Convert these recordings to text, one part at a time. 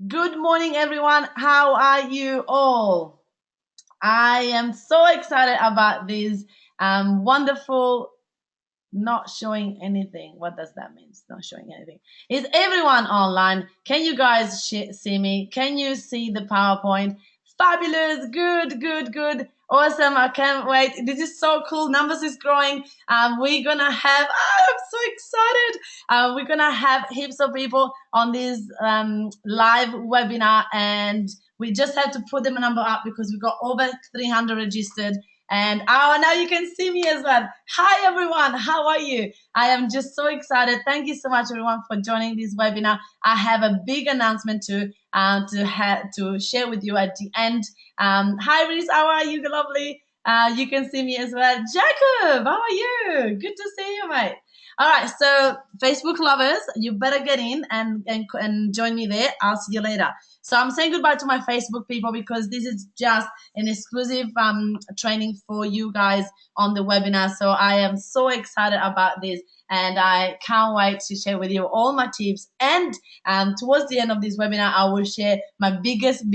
Good morning, everyone. How are you all? I am so excited about this wonderful not showing anything. What does that mean? It's not showing anything. Is everyone online? Can you guys see me? Can you see the PowerPoint? Fabulous. Good, good, good. Awesome. I can't wait. This is so cool. Numbers is growing. We're going to have, I'm so excited. We're going to have heaps of people on this live webinar, and we just have to put them a number up because we've got over 300 registered. And now you can see me as well. Hi everyone, how are you? I am just so excited. Thank you so much everyone for joining this webinar. I have a big announcement to share with you at the end. Hi Reese, how are you? Lovely. You can see me as well. Jacob, how are you? Good to see you, mate. All right, so Facebook lovers, you better get in and join me there. I'll see you later. So I'm saying goodbye to my Facebook people because this is just an exclusive training for you guys on the webinar. So I am so excited about this, and I can't wait to share with you all my tips. And towards the end of this webinar, I will share my biggest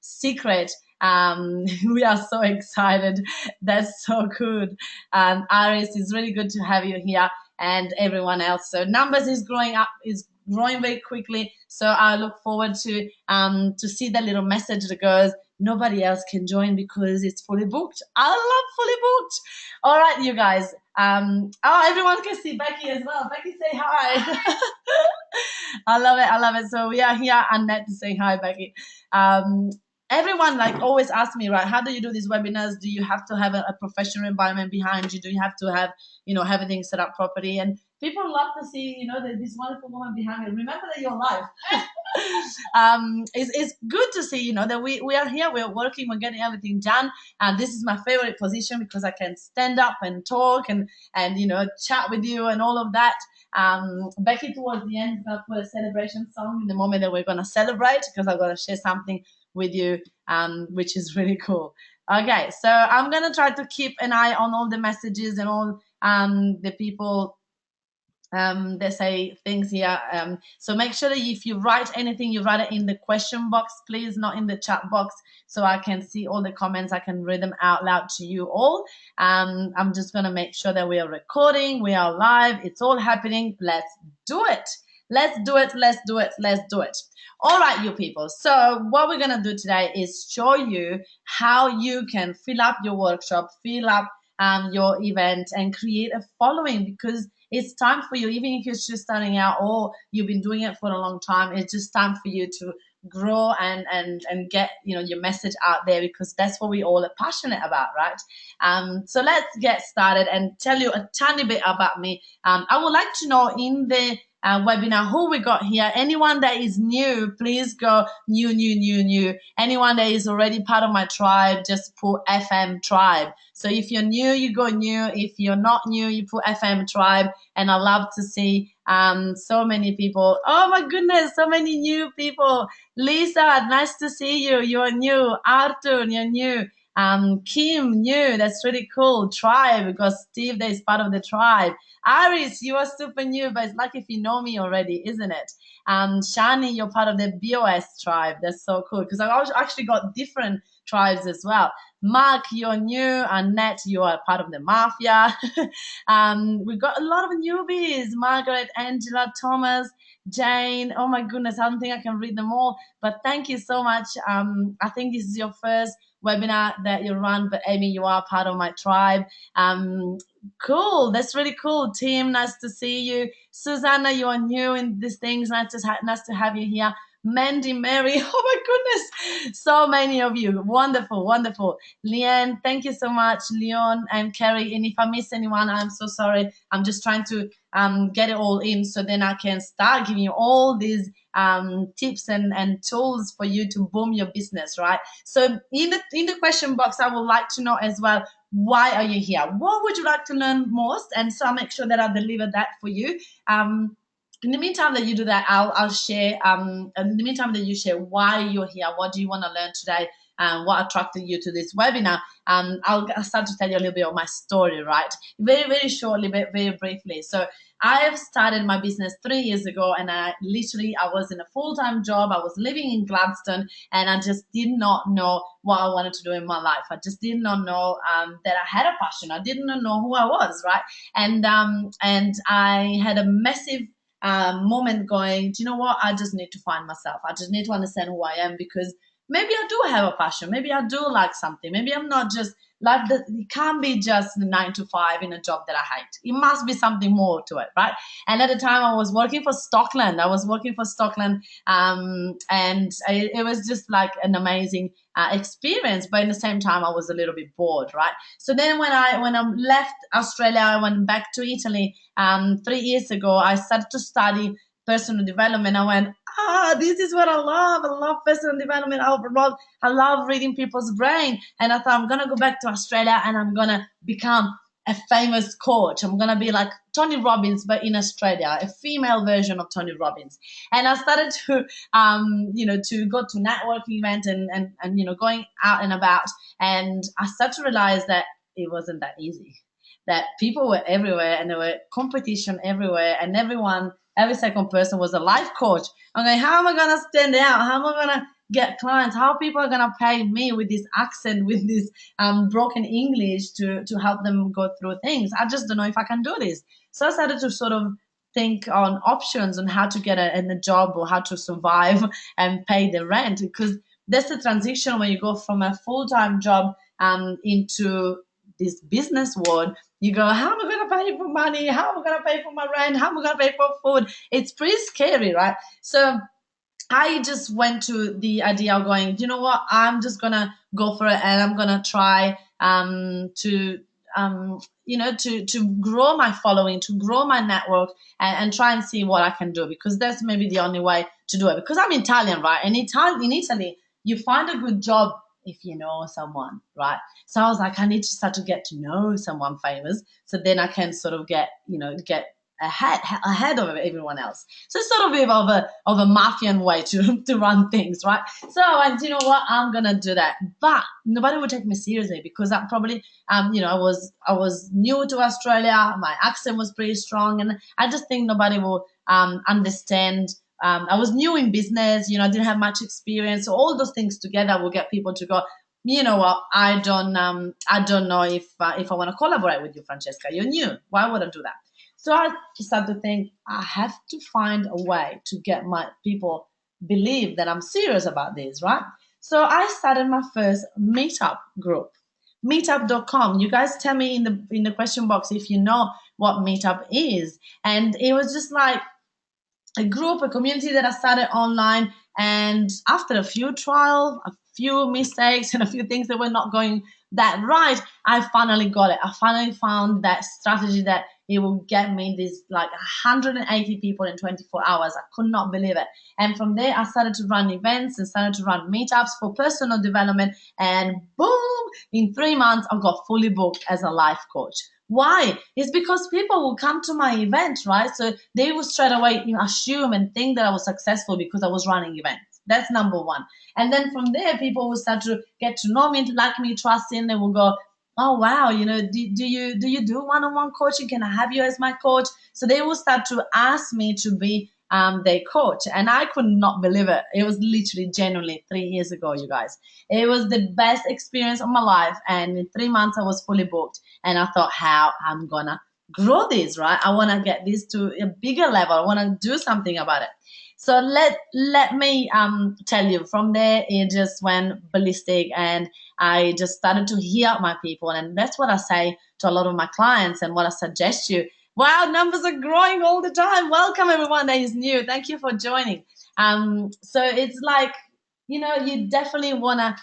secret. We are so excited. That's so good. Iris, it's really good to have you here, and everyone else. So numbers is growing very quickly. So I look forward to see the little message that goes, nobody else can join because it's fully booked. I love fully booked. All right, you guys. Everyone can see Becky as well. Becky, say hi. I love it. I love it. So we are here, Annette, to say hi, Becky. Everyone always asks me, right, how do you do these webinars? Do you have to have a professional environment behind you? Do you have to have everything set up properly? And people love to see this wonderful woman behind me. Remember that you're live. It's good to see that we are here, we're working, we're getting everything done, and this is my favorite position because I can stand up and talk and chat with you and all of that. Becky towards the end is going to put a celebration song in the moment that we're going to celebrate, because I'm going to share something with you, which is really cool. Okay, so I'm going to try to keep an eye on all the messages and all the people they say things here. So make sure that if you write anything, you write it in the question box, please, not in the chat box, so I can see all the comments. I can read them out loud to you all. I'm just going to make sure that we are recording, we are live, it's all happening. Let's do it. Let's do it. Let's do it. Let's do it. All right, you people. So what we're going to do today is show you how you can fill up your workshop, fill up your event, and create a following, because it's time for you, even if you're just starting out or you've been doing it for a long time, it's just time for you to grow and get your message out there, because that's what we all are passionate about, right? So let's get started and tell you a tiny bit about me. I would like to know in the webinar who we got here. Anyone that is new, please go new. Anyone that is already part of my tribe, just put FM tribe. So if you're new, you go new. If you're not new, you put FM tribe. And I love to see so many people. Oh my goodness, so many new people. Lisa, nice to see you. You're new. Arthur, you're new. Kim, new. That's really cool. Tribe, because Steve there is part of the tribe. Iris, you are super new, but it's like if you know me already, isn't it? Shani, you're part of the BOS tribe. That's so cool, because I've actually got different tribes as well. Mark, you're new. Annette, you are part of the mafia. We've got a lot of newbies. Margaret, Angela, Thomas, Jane. Oh my goodness, I don't think I can read them all, but thank you so much. I think this is your first webinar that you run, but Amy, you are part of my tribe. Cool, that's really cool. Tim, nice to see you. Susanna, you are new in these things. Nice to have you here. Mandy, Mary, oh my goodness, so many of you. Wonderful. Leanne, thank you so much. Leon and Kerry, and if I miss anyone, I'm so sorry. I'm just trying to get it all in, so then I can start giving you all these tips and tools for you to boom your business, right? So in the question box, I would like to know as well, why are you here? What would you like to learn most? And so I'll make sure that I deliver that for you. In the meantime that you do that, I'll share. In the meantime that you share why you're here, what do you want to learn today? what attracted you to this webinar. I'll start to tell you a little bit of my story, right? Very, very shortly, very briefly. So I have started my business 3 years ago, and I was in a full-time job. I was living in Gladstone, and I just did not know what I wanted to do in my life. I just did not know that I had a passion. I didn't know who I was, right? And I had a massive moment going, do you know what? I just need to find myself. I just need to understand who I am, because maybe I do have a passion. Maybe I do like something. Maybe I'm not just like it can't be just the 9 to 5 in a job that I hate. It must be something more to it, right? And at the time, I was working for Stockland. It was just like an amazing experience. But at the same time, I was a little bit bored, right? So then when I left Australia, I went back to Italy 3 years ago. I started to study personal development. I went, this is what I love. I love personal development. I love reading people's brain. And I thought, I'm going to go back to Australia and I'm going to become a famous coach. I'm going to be like Tony Robbins, but in Australia, a female version of Tony Robbins. And I started to, to go to networking events and going out and about. And I started to realize that it wasn't that easy, that people were everywhere and there were competition everywhere, and every second person was a life coach. I'm like, how am I going to stand out? How am I going to get clients? How people are going to pay me with this accent, with this broken English to help them go through things? I just don't know if I can do this. So I started to sort of think on options on how to get a job or how to survive and pay the rent, because that's the transition when you go from a full-time job into this business world. You go, how am I going to pay for money? How am I going to pay for my rent? How am I going to pay for food? It's pretty scary, right? So I just went to the idea of going, you know what? I'm just going to go for it, and I'm going to try to grow my following, to grow my network, and try and see what I can do, because that's maybe the only way to do it. Because I'm Italian, right? And in Italy, you find a good job if you know someone, right? So I was like, I need to start to get to know someone famous, so then I can sort of get ahead of everyone else. So it's sort of a bit of a mafian way to run things, right? So I went, you know what, I'm gonna do that. But nobody would take me seriously, because I probably I was new to Australia, my accent was pretty strong, and I just think nobody will understand. I was new in business, I didn't have much experience. So all those things together will get people to go, you know what, I don't know if I want to collaborate with you, Francesca. You're new. Why would I do that? So I started to think, I have to find a way to get my people believe that I'm serious about this, right? So I started my first meetup group, meetup.com. You guys tell me in the question box if you know what Meetup is. And it was just like a group, a community that I started online. And after a few trials, a few mistakes, and a few things that were not going that right, I finally got it. I finally found that strategy that it will get me this like 180 people in 24 hours. I could not believe it. And from there, I started to run events and started to run meetups for personal development. And boom, in 3 months, I got fully booked as a life coach. Why? It's because people will come to my event, right? So they will straight away assume and think that I was successful because I was running events. That's number one. And then from there, people will start to get to know me, like me, trust in. They will go, oh wow, do you do one-on-one coaching? Can I have you as my coach? So they will start to ask me to be their coach, and I could not believe it. It was literally genuinely 3 years ago, you guys. It was the best experience of my life, and in 3 months I was fully booked. And I thought, how I'm gonna grow this, right? I want to get this to a bigger level. I want to do something about it. So let me tell you, from there it just went ballistic, and I just started to hear out my people. And that's what I say to a lot of my clients, and what I suggest you. Wow, numbers are growing all the time. Welcome everyone that is new. Thank you for joining. So it's like, you definitely wanna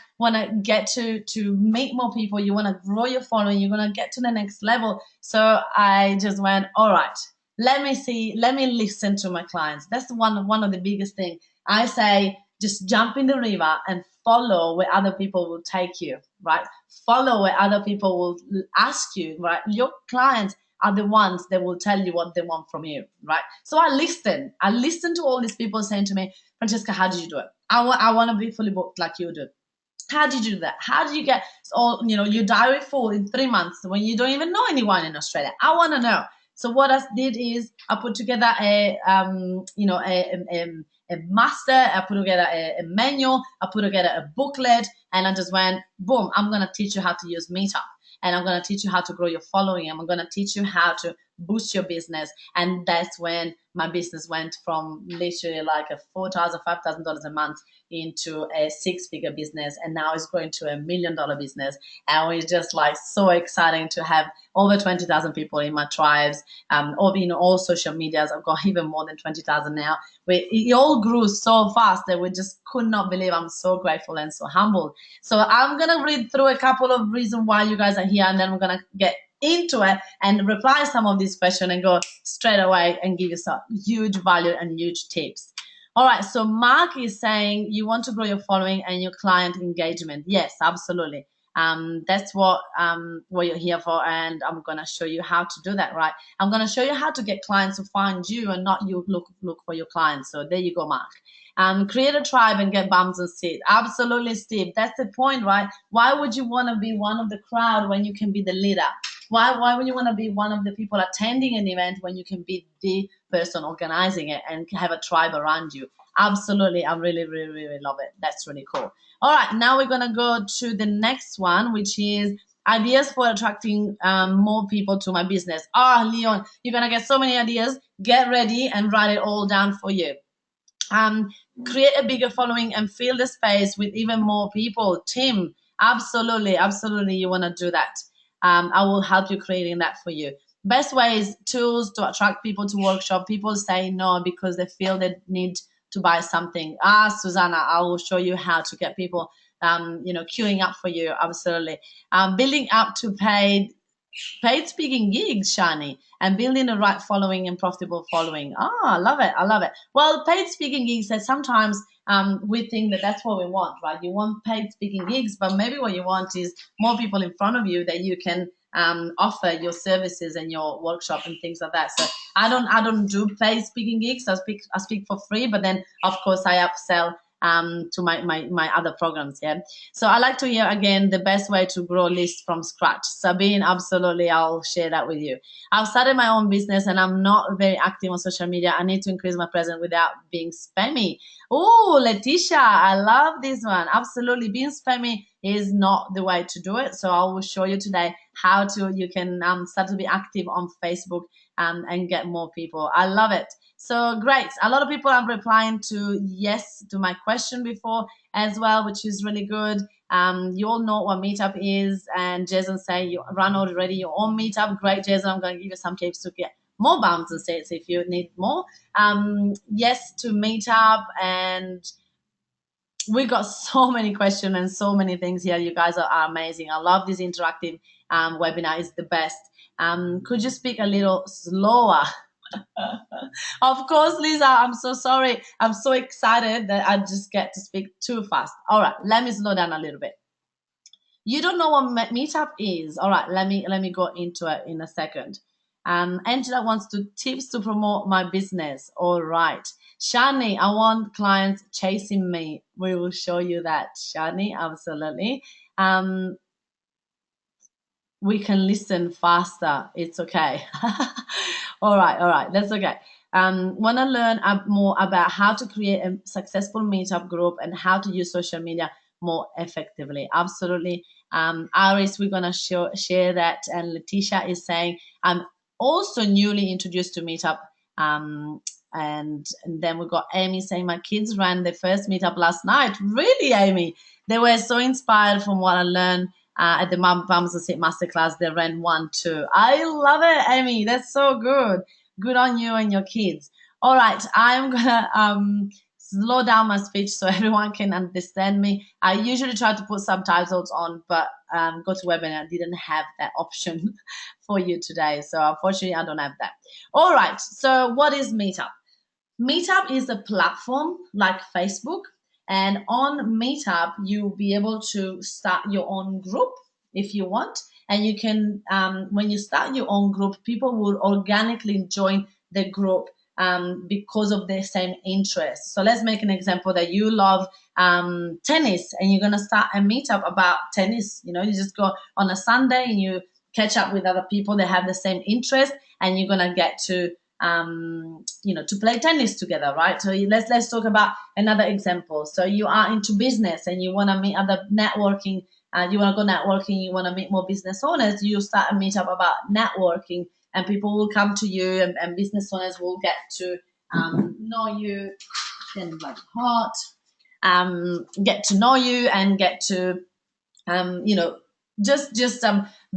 get to meet more people. You wanna grow your following. You wanna get to the next level. So I just went, all right. Let me listen to my clients. That's one of the biggest thing. I say, just jump in the river and follow where other people will take you, right? Follow where other people will ask you, right? Your clients are the ones that will tell you what they want from you, right? So I listen to all these people saying to me, Francesca, how did you do it? I want to be fully booked like you do. How did you do that? How did you get all, your diary full in 3 months when you don't even know anyone in Australia? I want to know. So what I did is I put together a master, I put together a manual, I put together a booklet, and I just went, boom, I'm going to teach you how to use Meetup. And I'm going to teach you how to grow your following. I'm going to teach you how to boost your business. And that's when my business went from literally like a $4,000, $5,000 a month into a six-figure business, and now it's going to $1 million business. And it's just like so exciting to have over 20,000 people in my tribes, over all social medias. I've got even more than 20,000 now. It all grew so fast that we just could not believe. I'm so grateful and so humbled. So I'm gonna read through a couple of reasons why you guys are here, and then we're gonna get into it and reply some of these questions and go straight away and give you some huge value and huge tips. All right, so Mark is saying you want to grow your following and your client engagement. Yes, absolutely. That's what you're here for, and I'm gonna show you how to do that. Right, I'm gonna show you how to get clients to find you and not you look for your clients. So there you go, Mark. Create a tribe and get bums and seats. Absolutely, Steve. That's the point, right? Why would you want to be one of the crowd when you can be the leader? Why would you want to be one of the people attending an event when you can be the person organizing it and have a tribe around you? Absolutely. I really, really, really love it. That's really cool. All right. Now we're going to go to the next one, which is ideas for attracting more people to my business. Leon, you're going to get so many ideas. Get ready and write it all down for you. Create a bigger following and fill the space with even more people. Tim, absolutely, absolutely, you want to do that. I will help you creating that for you. Best ways, tools to attract people to workshop. People say no because they feel they need to buy something. Susanna, I will show you how to get people, queuing up for you. Absolutely. Building up to paid speaking gigs, Shani, and building the right following and profitable following. I love it. I love it. Well, paid speaking gigs, that sometimes we think that that's what we want, right? You want paid speaking gigs, but maybe what you want is more people in front of you that you can offer your services and your workshop and things like that. So I don't do paid speaking gigs. I speak for free, but then of course I upsell to my other programs. Yeah. So I like to hear again the best way to grow lists from scratch. Sabine, absolutely, I'll share that with you. I've started my own business and I'm not very active on social media. I need to increase my presence without being spammy. Oh, Letitia, I love this one. Absolutely, being spammy is not the way to do it. So I will show you today how you can start to be active on Facebook and get more people. I love it. So great. A lot of people are replying to yes to my question before as well, which is really good. You all know what Meetup is, and Jason say you run already your own Meetup. Great, Jason. I'm going to give you some tips to get more bums and seats if you need more. Yes to Meetup, and we got so many questions and so many things here. You guys are amazing. I love this interactive webinar. It's the best. Could you speak a little slower? Of course, Lisa, I'm so sorry. I'm so excited that I just get to speak too fast. All right, let me slow down a little bit. You don't know what Meetup is. All right, let me go into it in a second. Angela wants tips to promote my business. All right. Shani, I want clients chasing me. We will show you that, Shani, absolutely. We can listen faster. It's okay. All right, that's okay. Want to learn more about how to create a successful Meetup group and how to use social media more effectively. Absolutely. Iris, we're going to share that. And Letitia is saying, I'm also newly introduced to Meetup. And then we got Amy saying, my kids ran their first Meetup last night. Really, Amy? They were so inspired from what I learned at the Bums and Sit Masterclass. They ran one too. I love it, Amy. That's so good. Good on you and your kids. All right, I'm gonna slow down my speech so everyone can understand me. I usually try to put subtitles on, but GoToWebinar didn't have that option for you today. So unfortunately, I don't have that. All right, so what is Meetup? Meetup is a platform like Facebook. And on Meetup, you'll be able to start your own group if you want. And you can, when you start your own group, people will organically join the group because of their same interests. So let's make an example that you love tennis, and you're going to start a meetup about tennis. You just go on a Sunday and you catch up with other people that have the same interest, and you're going to get to to play tennis together, right? So let's talk about another example. So you are into business and you want to meet other networking, you want to go networking, you want to meet more business owners. You start a meetup about networking, and people will come to you, and business owners will get to know you. It's getting bloody hot. Get to know you and get to just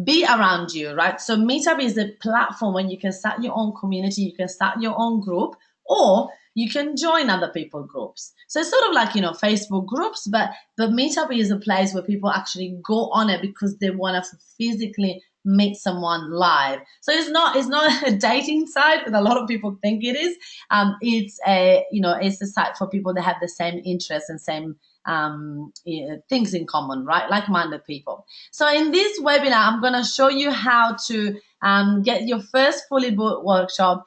be around you, right? So Meetup is a platform where you can start your own community, you can start your own group, or you can join other people groups. So it's sort of like Facebook groups, but Meetup is a place where people actually go on it because they want to physically meet someone live. So it's not a dating site, but a lot of people think it is. It's a site for people that have the same interests and same things in common, right? Like-minded people. So in this webinar, I'm going to show you how to get your first fully booked workshop,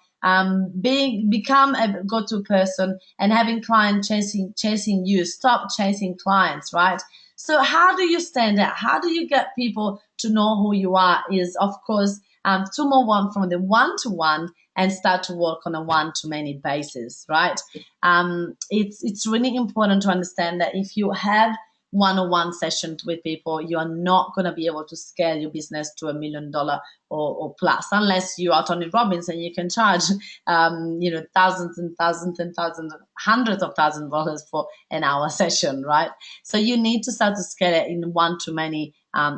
become a go-to person, and having clients chasing you. Stop chasing clients, right? So how do you stand out? How do you get people to know who you are? Is, of course, to move on from the one-to-one and start to work on a one-to-many basis, right? It's really important to understand that if you have one-on-one sessions with people, you are not going to be able to scale your business to $1 million or plus, unless you are Tony Robbins and you can charge, thousands and thousands and thousands, hundreds of thousands of dollars for an hour session, right? So you need to start to scale it in one-to-many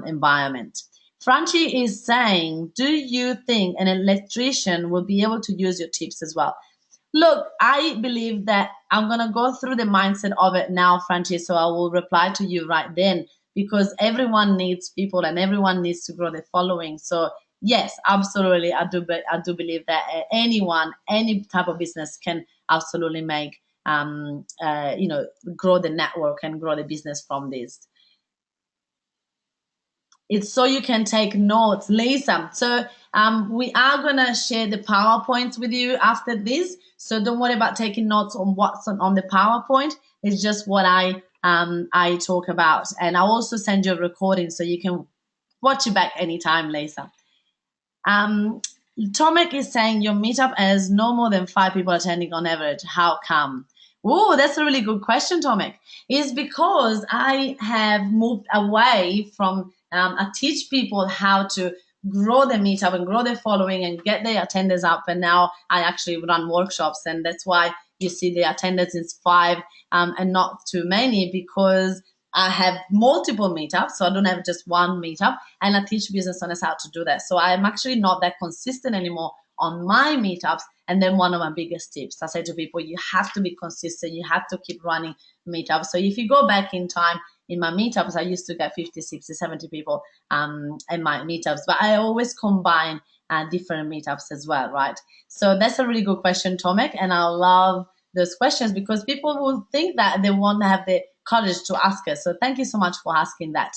environment. Franchi is saying, do you think an electrician will be able to use your tips as well? Look, I believe that I'm going to go through the mindset of it now, Franchi, so I will reply to you right then, because everyone needs people and everyone needs to grow their following. So yes, absolutely, I do believe that anyone, any type of business can absolutely make, grow the network and grow the business from this. It's so you can take notes, Lisa. So we are going to share the PowerPoints with you after this. So don't worry about taking notes on what's on the PowerPoint. It's just what I talk about. And I'll also send you a recording so you can watch it back anytime, Lisa. Tomek is saying your meetup has no more than 5 people attending on average. How come? Oh, that's a really good question, Tomek. It's because I have moved away from I teach people how to grow their meetup and grow their following and get their attendance up. And now I actually run workshops, and that's why you see the attendance is 5 and not too many, because I have multiple meetups, so I don't have just one meetup, and I teach business owners how to do that. So I'm actually not that consistent anymore on my meetups. And then one of my biggest tips, I say to people, you have to be consistent. You have to keep running meetups. So if you go back in time, in my meetups, I used to get 50, 60, 70 people in my meetups, but I always combine different meetups as well, right? So that's a really good question, Tomek, and I love those questions because people will think that they won't have the courage to ask us. So thank you so much for asking that.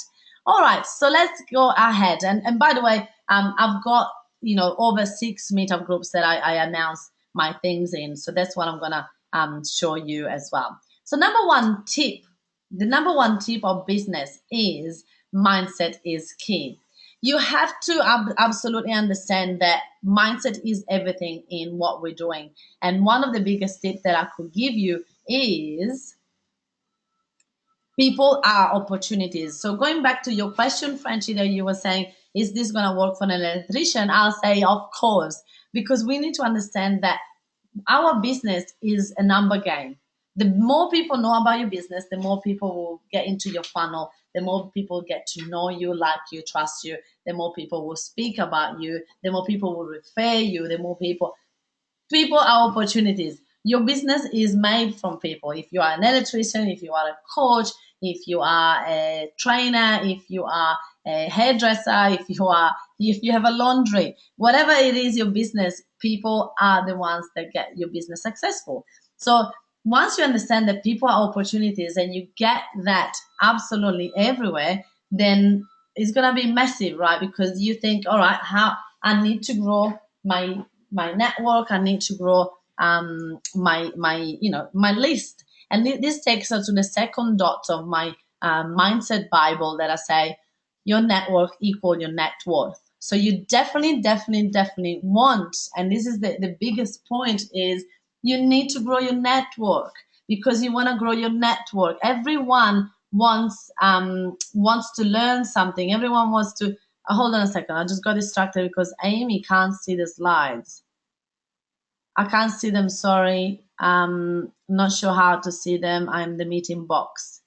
All right, so let's go ahead. And by the way, I've got over 6 meetup groups that I announce my things in. So that's what I'm gonna show you as well. So the number one tip of business is mindset is key. You have to absolutely understand that mindset is everything in what we're doing. And one of the biggest tips that I could give you is people are opportunities. So going back to your question, Franchi, that you were saying, is this going to work for an electrician? I'll say, of course, because we need to understand that our business is a number game. The more people know about your business, the more people will get into your funnel, the more people get to know you, like you, trust you, the more people will speak about you, the more people will refer you, the more people are opportunities. Your business is made from people. If you are an electrician, if you are a coach, if you are a trainer, if you are a hairdresser, if you have a laundry, whatever it is your business, people are the ones that get your business successful. So once you understand that people are opportunities and you get that absolutely everywhere, then it's going to be massive, right? Because you think, all right, how I need to grow my network, I need to grow my list. And this takes us to the second dot of my mindset Bible that I say, your network equal your net worth. So you definitely want, and this is the biggest point, is you need to grow your network, because you want to grow your network. Everyone wants to learn something. Everyone wants to. Hold on a second. I just got distracted because Amy can't see the slides. I can't see them. Sorry. Not sure how to see them. I'm the meeting box.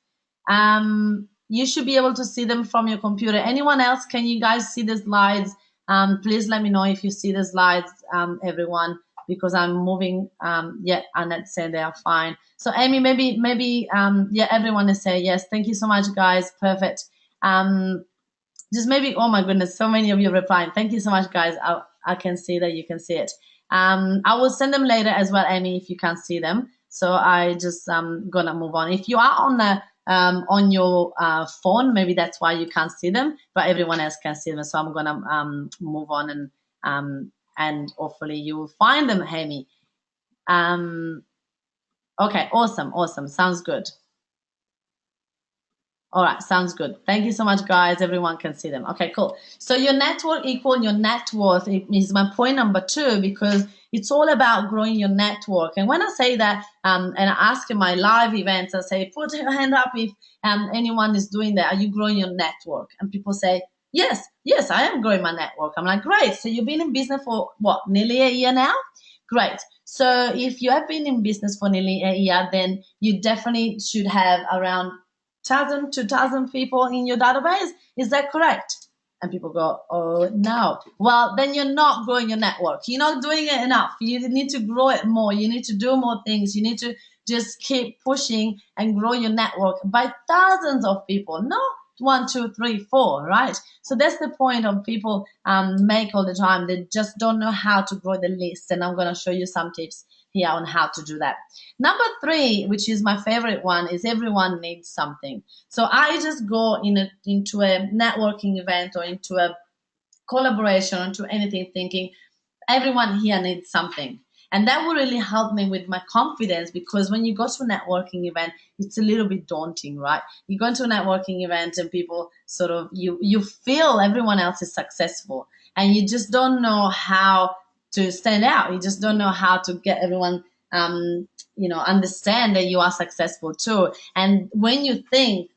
You should be able to see them from your computer. Anyone else? Can you guys see the slides? Please let me know if you see the slides, everyone, because I'm moving. Yeah, Annette said they are fine. So Amy, maybe, yeah, everyone is saying yes. Thank you so much, guys. Perfect. Just maybe, oh my goodness, so many of you replying. Thank you so much, guys. I can see that you can see it. I will send them later as well, Amy, if you can't see them. So I just gonna move on. If you are on your phone, maybe that's why you can't see them, but everyone else can see them. So I'm gonna move on, and hopefully you will find them, Amy. Okay, awesome. Sounds good. All right, sounds good. Thank you so much, guys. Everyone can see them. Okay, cool. So your network equal your net worth is my point number 2, because it's all about growing your network. And when I say that, and I ask in my live events, I say, put your hand up if anyone is doing that. Are you growing your network? And people say, yes, I am growing my network. I'm like, great. So you've been in business for what, nearly a year now? Great. So if you have been in business for nearly a year, then you definitely should have around 1,000, 2,000 people in your database. Is that correct? And people go, oh, no. Well, then you're not growing your network. You're not doing it enough. You need to grow it more. You need to do more things. You need to just keep pushing and grow your network by thousands of people. Not 1, 2, 3, 4, right? So that's the point of people make all the time. They just don't know how to grow the list. And I'm going to show you some tips here on how to do that. Number 3, which is my favorite one, is everyone needs something. So I just go into a networking event or into a collaboration or into anything thinking everyone here needs something. And that will really help me with my confidence, because when you go to a networking event, it's a little bit daunting, right? You go to a networking event and people sort of, you feel everyone else is successful and you just don't know how to stand out. You just don't know how to get everyone, understand that you are successful too. And when you think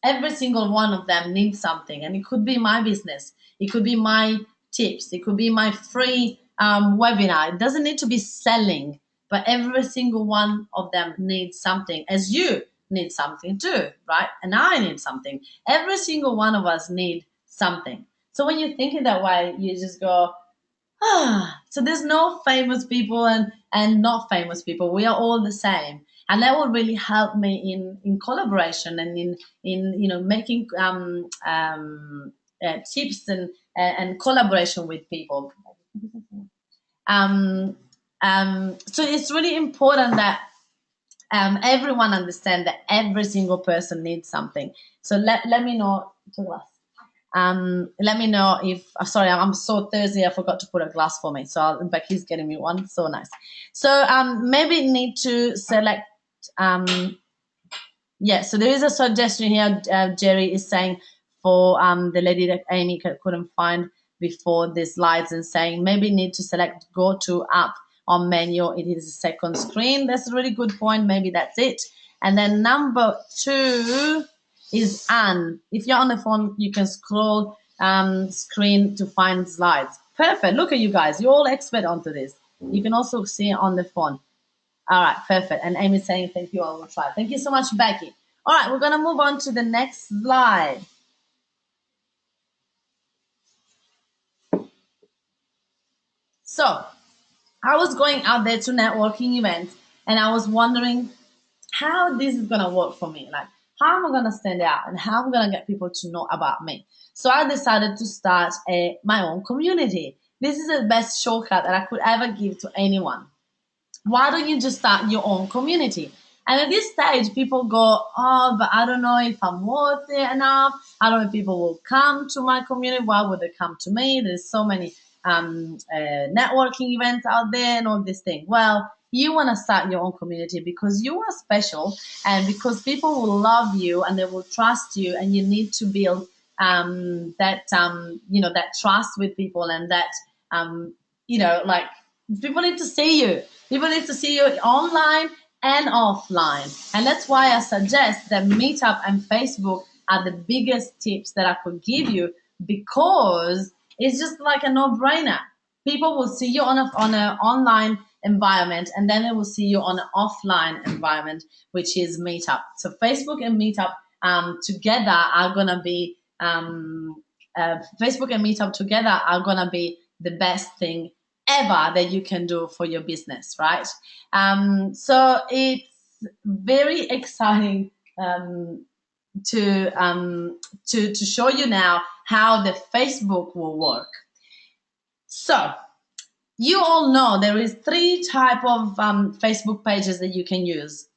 every single one of them needs something, and it could be my business, it could be my tips, it could be my free webinar. It doesn't need to be selling, but every single one of them needs something, as you need something too, right? And I need something. Every single one of us need something. So when you think in that way, you just go, so there's no famous people and not famous people. We are all the same, and that will really help me in collaboration and in making tips and collaboration with people. So it's really important that everyone understand that every single person needs something. So let me know. Let me know if sorry, I'm so thirsty. I forgot to put a glass for me. So Becky's getting me one. So nice. So maybe need to select. Yeah. So there is a suggestion here. Jerry is saying for the lady that Amy couldn't find before the slides, and saying maybe need to select go to app on menu. It is a second screen. That's a really good point. Maybe that's it. And then number 2 is Anne. If you're on the phone, you can scroll screen to find slides. Perfect. Look at you guys. You're all expert onto this. You can also see it on the phone. All right, perfect. And Amy's saying thank you. I will try. Thank you so much, Becky. All right, we're going to move on to the next slide. So I was going out there to networking events, and I was wondering how this is going to work for me. Like, how am I going to stand out and how am I going to get people to know about me? So I decided to start my own community. This is the best shortcut that I could ever give to anyone. Why don't you just start your own community? And at this stage, people go, oh, but I don't know if I'm worth it enough. I don't know if people will come to my community. Why would they come to me? There's so many networking events out there and all this thing. Well, You want to start your own community because you are special, and because people will love you and they will trust you, and you need to build that trust with people, and that like people need to see you. People need to see you online and offline. And that's why I suggest that Meetup and Facebook are the biggest tips that I could give you, because it's just like a no-brainer. People will see you on an online environment, and then they will see you on an offline environment, which is Meetup. So Facebook and Meetup together are gonna be Facebook and Meetup together are gonna be the best thing ever that you can do for your business, right? So it's very exciting to show you now how the Facebook will work. So you all know there is three type of Facebook pages that you can use.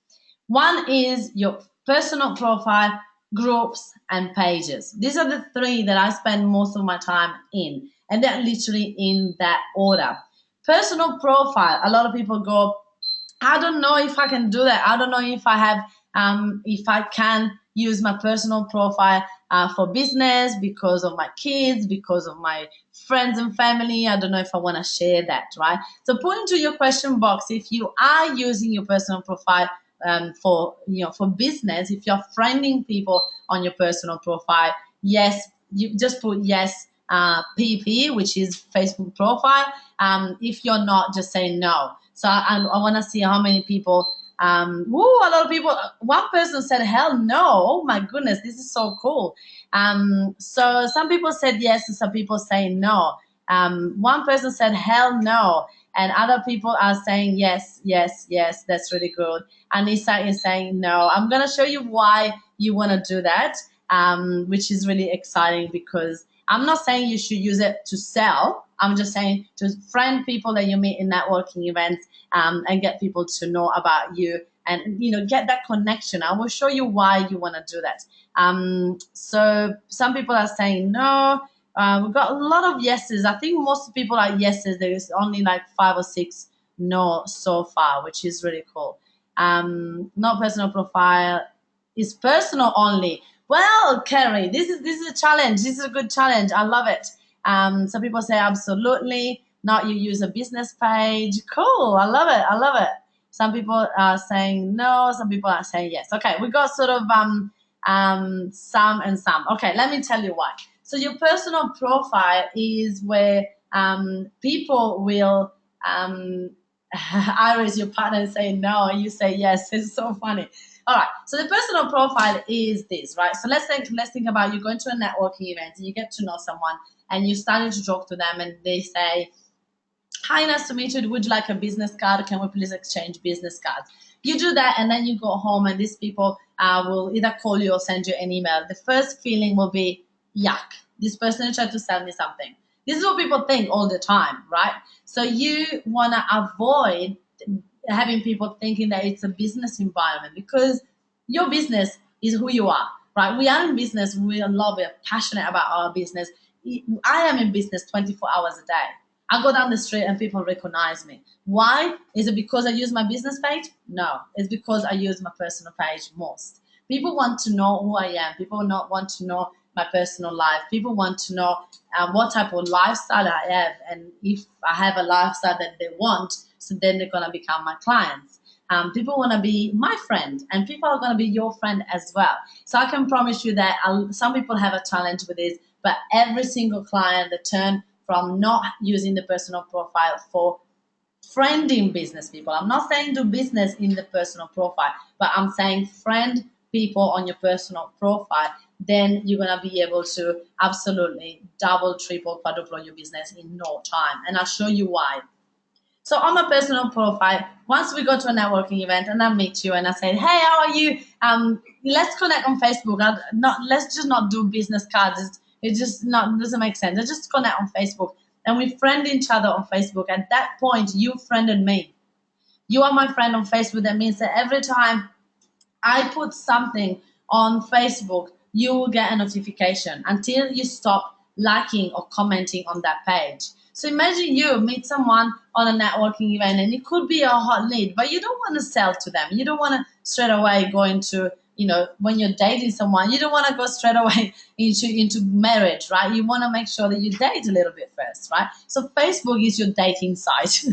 One is your personal profile, groups, and pages. These are the three that I spend most of my time in, and they're literally in that order. Personal profile, a lot of people go, I don't know if I can do that. I don't know if I can use my personal profile for business because of my kids, because of my friends and family. I don't know if I want to share that, right? So put into your question box if you are using your personal profile for business. If you're friending people on your personal profile, yes, you just put yes. PP, which is Facebook profile. If you're not, just say no. So I want to see how many people. A lot of people. One person said, "Hell no!" Oh my goodness, this is so cool. So some people said yes, and some people say no. One person said, "Hell no," and other people are saying yes, yes, yes. That's really good. Anissa is saying no. I'm gonna show you why you want to do that, which is really exciting, because I'm not saying you should use it to sell. I'm just saying to friend people that you meet in networking events, and get people to know about you, and get that connection. I will show you why you want to do that. So some people are saying no. We've got a lot of yeses. I think most people are yeses. There is only like 5 or 6 no so far, which is really cool. Not personal profile is personal only. Well, Kerry, this is a challenge. This is a good challenge. I love it. Some people say absolutely not. You use a business page. Cool. I love it. I love it. Some people are saying no. Some people are saying yes. Okay, we got sort of some and some. Okay, let me tell you why. So your personal profile is where people will Iris, your partner, say no, and you say yes. It's so funny. All right. So the personal profile is this, right? So let's think about you going to a networking event and you get to know someone and you're starting to talk to them and they say, "Hi, nice to meet you. Would you like a business card? Can we please exchange business cards?" You do that and then you go home and these people will either call you or send you an email. The first feeling will be, yuck, this person tried to sell me something. This is what people think all the time, right? So you want to avoid having people thinking that it's a business environment, because your business is who you are, right? We are in business. We love it, passionate about our business. I am in business 24 hours a day. I go down the street and people recognize me. Why? Is it because I use my business page? No, it's because I use my personal page most. People want to know who I am. People not want to know my personal life. People want to know what type of lifestyle I have, and if I have a lifestyle that they want, so then they're gonna become my clients. People want to be my friend, and people are going to be your friend as well. So I can promise you that some people have a challenge with this, but every single client that turn from not using the personal profile for friending business people. I'm not saying do business in the personal profile, but I'm saying friend people on your personal profile. Then you're going to be able to absolutely double, triple, quadruple your business in no time. And I'll show you why. So on my personal profile, once we go to a networking event and I meet you and I say, "Hey, how are you? Let's connect on Facebook. Let's just not do business cards. It just not doesn't make sense. Let's just connect on Facebook." And we friend each other on Facebook. At that point, you friended me. You are my friend on Facebook. That means that every time I put something on Facebook, you will get a notification until you stop liking or commenting on that page. So imagine you meet someone on a networking event and it could be a hot lead, but you don't want to sell to them. You don't want to straight away go into, when you're dating someone, you don't want to go straight away into marriage, right? You want to make sure that you date a little bit first, right? So Facebook is your dating site.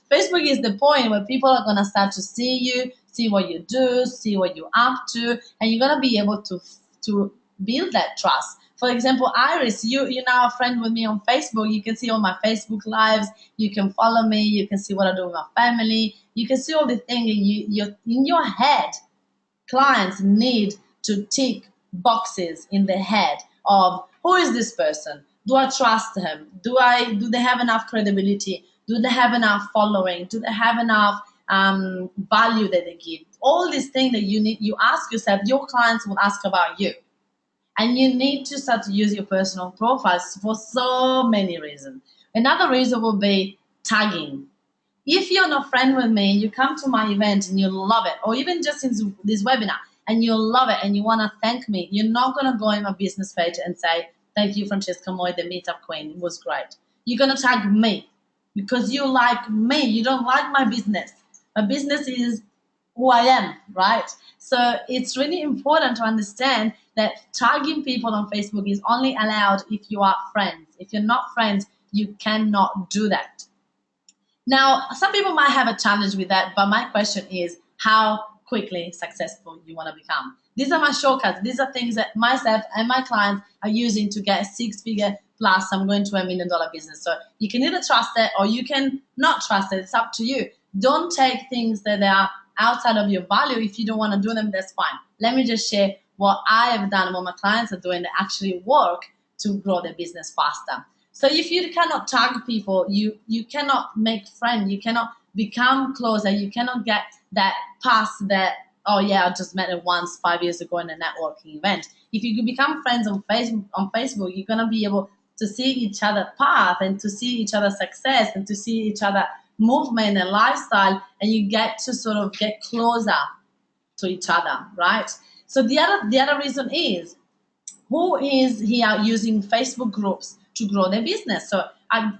Facebook is the point where people are going to start to see you, see what you do, see what you're up to, and you're going to be able to build that trust. For example, Iris, you're now a friend with me on Facebook. You can see all my Facebook lives. You can follow me. You can see what I do with my family. You can see all the things. You're in your head. Clients need to tick boxes in the head of, who is this person? Do I trust him? Do they have enough credibility? Do they have enough following? Do they have enough value that they give? All these things that you ask yourself, your clients will ask about you. And you need to start to use your personal profiles for so many reasons. Another reason will be tagging. If you're not friend with me, you come to my event and you love it, or even just in this webinar and you love it and you want to thank me, you're not going to go in my business page and say, thank you, Francesca Moy, the meetup queen. It was great. You're going to tag me because you like me. You don't like my business. My business is who I am, right? So it's really important to understand that tagging people on Facebook is only allowed if you are friends. If you're not friends, you cannot do that. Now, some people might have a challenge with that, but my question is how quickly successful you want to become. These are my shortcuts. These are things that myself and my clients are using to get 6-figure plus. I'm going to $1 million business. So you can either trust it or you can not trust it. It's up to you. Don't take things that are outside of your value. If you don't want to do them, that's fine. Let me just share what I have done and what my clients are doing that actually work to grow their business faster. So if you cannot tag people, you cannot make friends, you cannot become closer, you cannot get that past that, oh yeah, I just met it once 5 years ago in a networking event. If you can become friends on Facebook, you're gonna be able to see each other's path and to see each other's success and to see each other movement and lifestyle, and you get to sort of get closer to each other, right? So the other reason is, who is here using Facebook groups to grow their business? So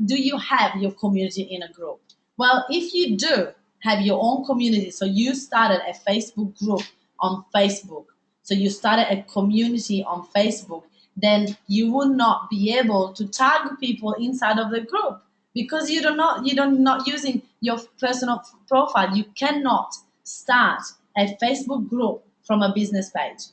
do you have your community in a group? Well, if you do have your own community, so you started a Facebook group on Facebook, so you started a community on Facebook, then you will not be able to tag people inside of the group because you're not using your personal profile. You cannot start a Facebook group from a business page.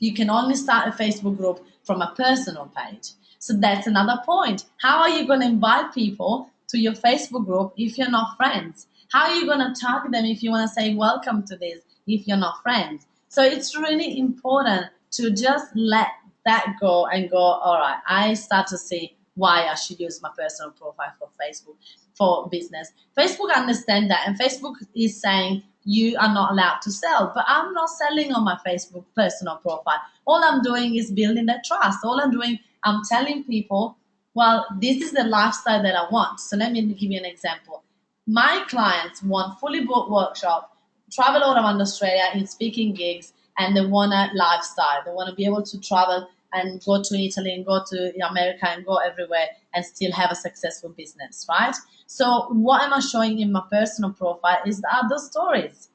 You can only start a Facebook group from a personal page. So that's another point. How are you going to invite people to your Facebook group if you're not friends? How are you going to tag them if you want to say welcome to this if you're not friends? So it's really important to just let that go and go, all right, I start to see why I should use my personal profile for Facebook, for business. Facebook understands that, and Facebook is saying, you are not allowed to sell, but I'm not selling on my Facebook personal profile. All I'm doing is building that trust. All I'm doing, I'm telling people, well, this is the lifestyle that I want. So let me give you an example. My clients want fully booked workshop, travel all around Australia in speaking gigs, and they want a lifestyle. They want to be able to travel and go to Italy and go to America and go everywhere and still have a successful business, right? So what am I showing in my personal profile is the other stories.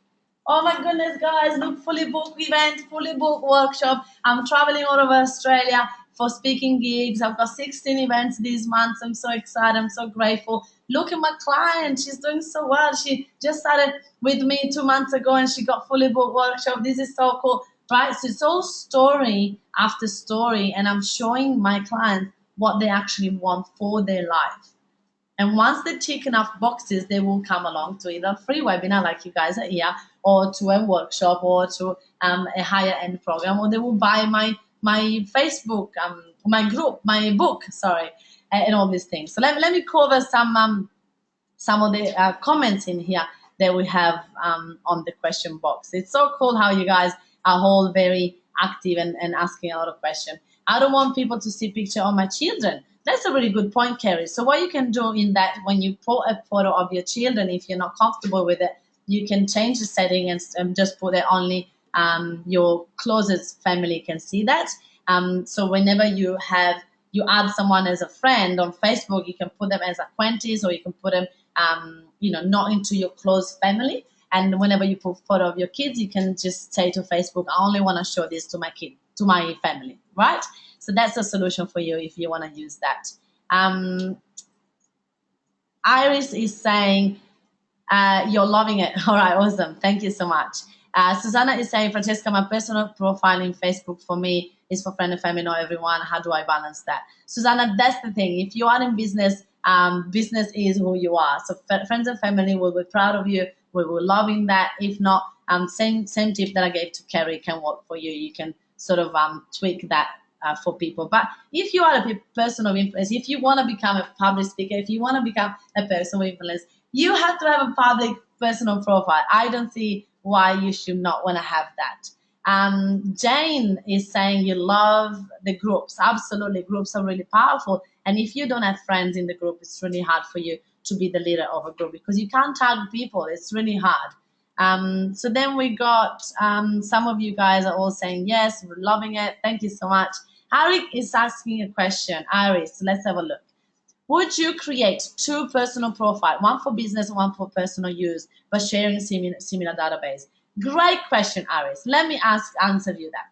Oh my goodness, guys, look, fully booked event, fully booked workshop. I'm traveling all over Australia for speaking gigs. I've got 16 events this month. I'm so excited. I'm so grateful. Look at my client. She's doing so well. She just started with me 2 months ago and she got fully booked workshop. This is so cool, right? So it's all story after story, and I'm showing my clients what they actually want for their life. And once they tick enough boxes, they will come along to either a free webinar like you guys are here, or to a workshop, or to a higher end program, or they will buy my Facebook, my group, my book, sorry, and all these things. So let me cover some of the comments in here that we have on the question box. It's so cool how you guys are all very active and asking a lot of questions. I don't want people to see picture of my children. That's a really good point, Kerry. So what you can do in that, when you put a photo of your children, if you're not comfortable with it, you can change the setting and just put it only your closest family can see that. So whenever you have you add someone as a friend on Facebook, you can put them as acquaintances, or you can put them, not into your close family. And whenever you put photo of your kids, you can just say to Facebook, I only want to show this to my kid, to my family, right? So that's a solution for you if you want to use that. Iris is saying, you're loving it. All right, awesome. Thank you so much. Susanna is saying, Francesca, my personal profile in Facebook for me is for friend and family, not everyone. How do I balance that? Susanna, that's the thing. If you are in business, business is who you are. So friends and family will be proud of you. We will loving that. If not, same tip that I gave to Kerry can work for you. You can sort of tweak that for people. But if you are a person of influence, if you want to become a public speaker, if you want to become a person of influence, you have to have a public personal profile. I don't see why you should not want to have that. Jane is saying you love the groups. Absolutely, groups are really powerful. And if you don't have friends in the group, it's really hard for you to be the leader of a group because you can't tag people. It's really hard. So then we got some of you guys are all saying yes, we're loving it. Thank you so much. Eric is asking a question. Iris, let's have a look. Would you create two personal profiles, one for business and one for personal use, but sharing similar database? Great question, Iris. Let me answer you that.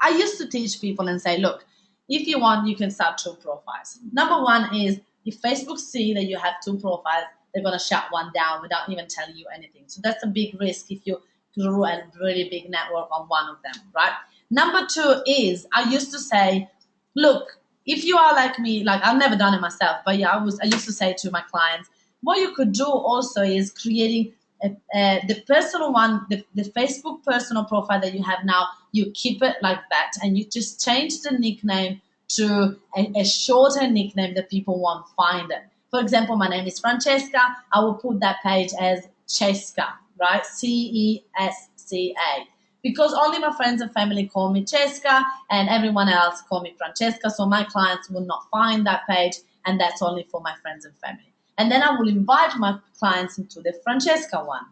I used to teach people and say, look, if you want, you can start two profiles. Number one is if Facebook see that you have two profiles, they're going to shut one down without even telling you anything. So that's a big risk if you grew a really big network on one of them, right? Number two is I used to say, look, if you are like me, like I've never done it myself, but yeah, I used to say to my clients, what you could do also is creating the personal one, the Facebook personal profile that you have now, you keep it like that, and you just change the nickname to a shorter nickname that people won't find it. For example, my name is Francesca. I will put that page as Cesca, right? Cesca. Because only my friends and family call me Cesca and everyone else call me Francesca. So my clients will not find that page, and that's only for my friends and family. And then I will invite my clients into the Francesca one.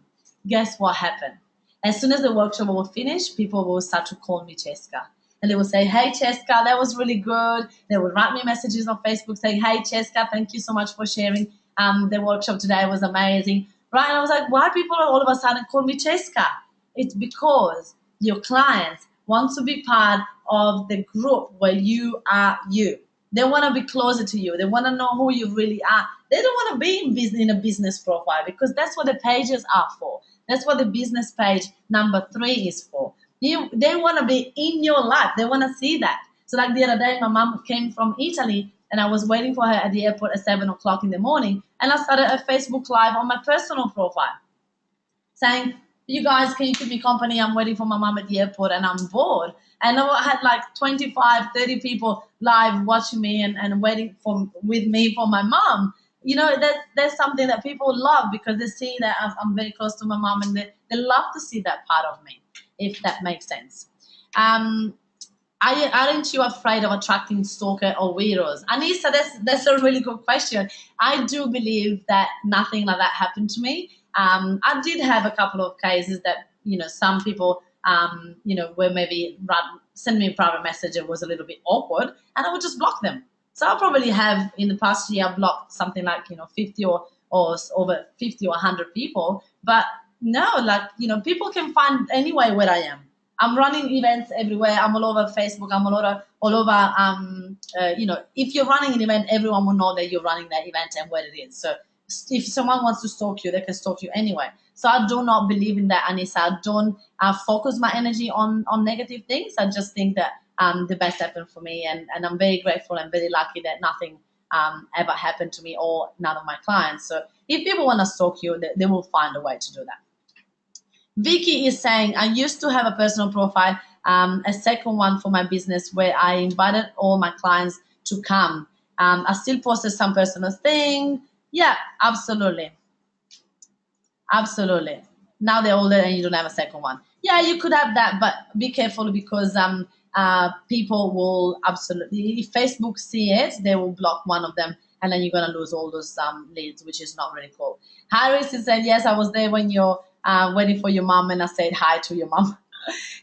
Guess what happened? As soon as the workshop will finish, people will start to call me Cesca. And they will say, hey, Cesca, that was really good. They will write me messages on Facebook saying, hey, Cesca, thank you so much for sharing. The workshop today was amazing. Right? And I was like, why people all of a sudden call me Cesca? It's because your clients want to be part of the group where you are you. They want to be closer to you. They want to know who you really are. They don't want to be in a business profile because that's what the pages are for. That's what the business page number 3 is for. They want to be in your life. They want to see that. So like the other day, my mom came from Italy and I was waiting for her at the airport at 7 o'clock in the morning. And I started a Facebook Live on my personal profile saying, you guys, can you keep me company? I'm waiting for my mom at the airport and I'm bored. And I had like 25, 30 people live watching me and waiting with me for my mom. You know, that's something that people love because they see that I'm very close to my mom and they love to see that part of me, if that makes sense. Aren't you afraid of attracting stalker or weirdos? Anissa, that's a really good question. I do believe that nothing like that happened to me. I did have a couple of cases that, some people, were maybe send me a private message. It was a little bit awkward and I would just block them. So I probably have in the past year blocked something like, 50 or over 50 or 100 people. But no, people can find anyway where I am. I'm running events everywhere. I'm all over Facebook. I'm all over, if you're running an event, everyone will know that you're running that event and where it is. So if someone wants to stalk you, they can stalk you anyway. So I do not believe in that, Anissa. I don't focus my energy on negative things. I just think that the best happened for me. And I'm very grateful and very lucky that nothing ever happened to me or none of my clients. So if people want to stalk you, they will find a way to do that. Vicky is saying, I used to have a personal profile, a second one for my business where I invited all my clients to come. I still posted some personal thing. Yeah, absolutely. Absolutely. Now they're older and you don't have a second one. Yeah, you could have that, but be careful because people will absolutely, if Facebook see it, they will block one of them and then you're going to lose all those leads, which is not really cool. Harris said, yes, I was there when you're waiting for your mom and I said hi to your mom.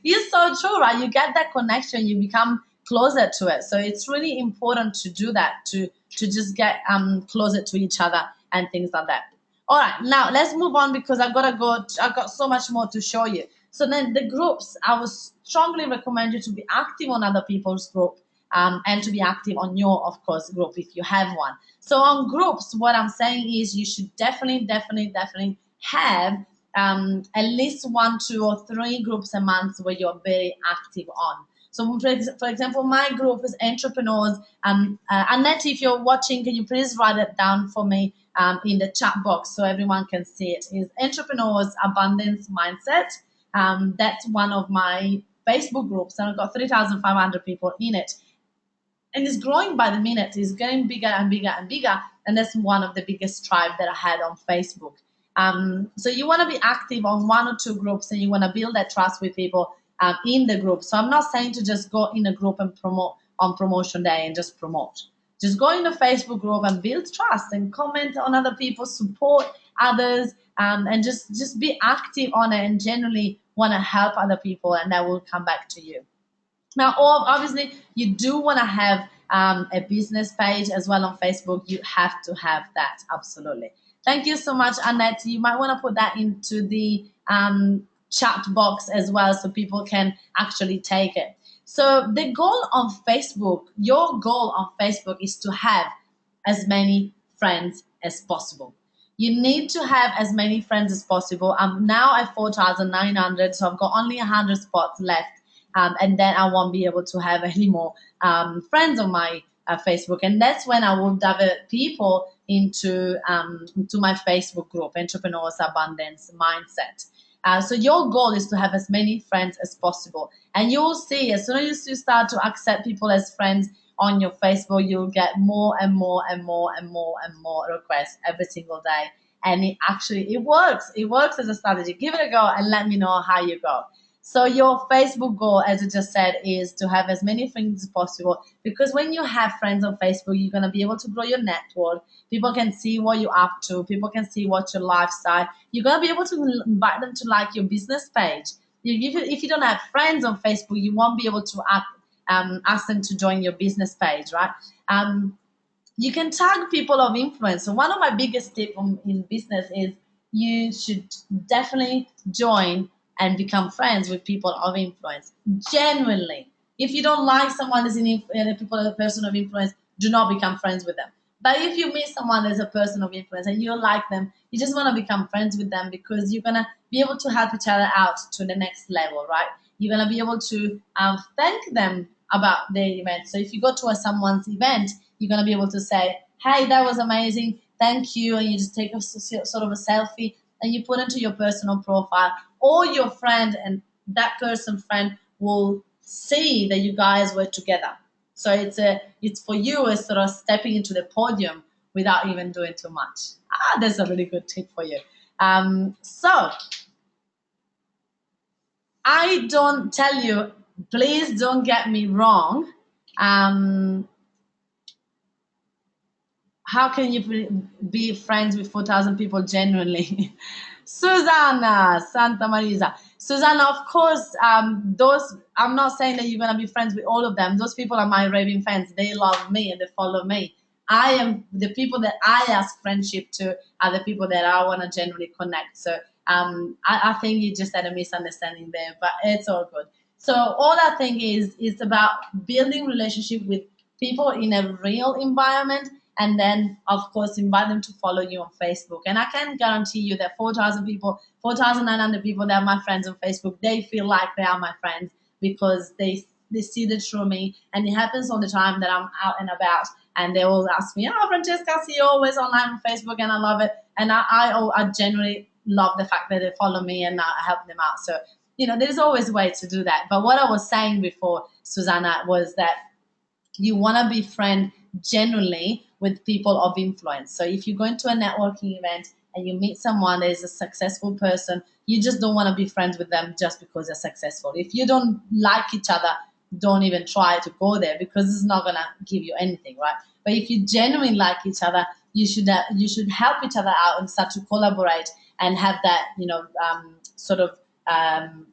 It's so true, right? You get that connection. You become closer to it. So it's really important to do that, to just get closer to each other and things like that. All right, now let's move on because I've got to go. I've got so much more to show you. So then the groups, I would strongly recommend you to be active on other people's group, and to be active on your, of course, group if you have one. So on groups, what I'm saying is you should definitely have at least 1, 2, or 3 groups a month where you're very active on. So, for example, my group is entrepreneurs. Annette, if you're watching, can you please write it down for me in the chat box so everyone can see it? Is Entrepreneurs Abundance Mindset. That's one of my Facebook groups, and I've got 3,500 people in it. And it's growing by the minute. It's getting bigger and bigger and bigger. And that's one of the biggest tribe that I had on Facebook. So you want to be active on 1 or 2 groups, and you want to build that trust with people in the group. So I'm not saying to just go in a group and promote on promotion day and just promote. Just go in the Facebook group and build trust and comment on other people, support others, and just be active on it and generally want to help other people, and that will come back to you. Now, obviously, you do want to have a business page as well on Facebook. You have to have that, absolutely. Thank you so much, Annette. You might want to put that into the chat box as well so people can actually take it. So the goal on Facebook, your goal on Facebook is to have as many friends as possible. You need to have as many friends as possible. I'm now at 4,900, so I've got only 100 spots left. And then I won't be able to have any more friends on my Facebook. And that's when I will divert people into my Facebook group, Entrepreneurs Abundance Mindset. So your goal is to have as many friends as possible. And you'll see, as soon as you start to accept people as friends on your Facebook, you'll get more and more and more and more and more requests every single day. And it works. It works as a strategy. Give it a go and let me know how you go. So your Facebook goal, as I just said, is to have as many friends as possible, because when you have friends on Facebook, you're going to be able to grow your network. People can see what you're up to. People can see what's your lifestyle. You're going to be able to invite them to like your business page. If you don't have friends on Facebook, you won't be able to ask them to join your business page, right? You can tag people of influence. So one of my biggest tips in business is you should definitely join and become friends with people of influence. Genuinely. If you don't like someone as a person of influence, do not become friends with them. But if you meet someone as a person of influence and you like them, you just want to become friends with them because you're going to be able to help each other out to the next level, right? You're going to be able to thank them about their event. So if you go to someone's event, you're going to be able to say, hey, that was amazing. Thank you. And you just take a sort of a selfie and you put into your personal profile, or your friend and that person's friend will see that you guys were together. So it's for you as sort of stepping into the podium without even doing too much. That's a really good tip for you. So I don't tell you, please don't get me wrong. How can you be friends with 4,000 people genuinely? Susanna, Santa Marisa. Susanna, of course, those, I'm not saying that you're going to be friends with all of them. Those people are my raving fans. They love me and they follow me. I am the people that I ask friendship to are the people that I want to genuinely connect. So I think you just had a misunderstanding there, but it's all good. So all I think is it's about building relationship with people in a real environment, and then of course invite them to follow you on Facebook. And I can guarantee you that 4,000 people, 4,900 people that are my friends on Facebook, they feel like they are my friends because they see the true me. And it happens all the time that I'm out and about and they all ask me, oh, Francesca, I see you always online on Facebook and I love it. And I genuinely love the fact that they follow me and I help them out. So, there's always a way to do that. But what I was saying before, Susanna, was that you want to be friend genuinely with people of influence. So if you go into a networking event and you meet someone that is a successful person, you just don't want to be friends with them just because they're successful. If you don't like each other, don't even try to go there because it's not going to give you anything, right? But if you genuinely like each other, you should help each other out and start to collaborate and have that,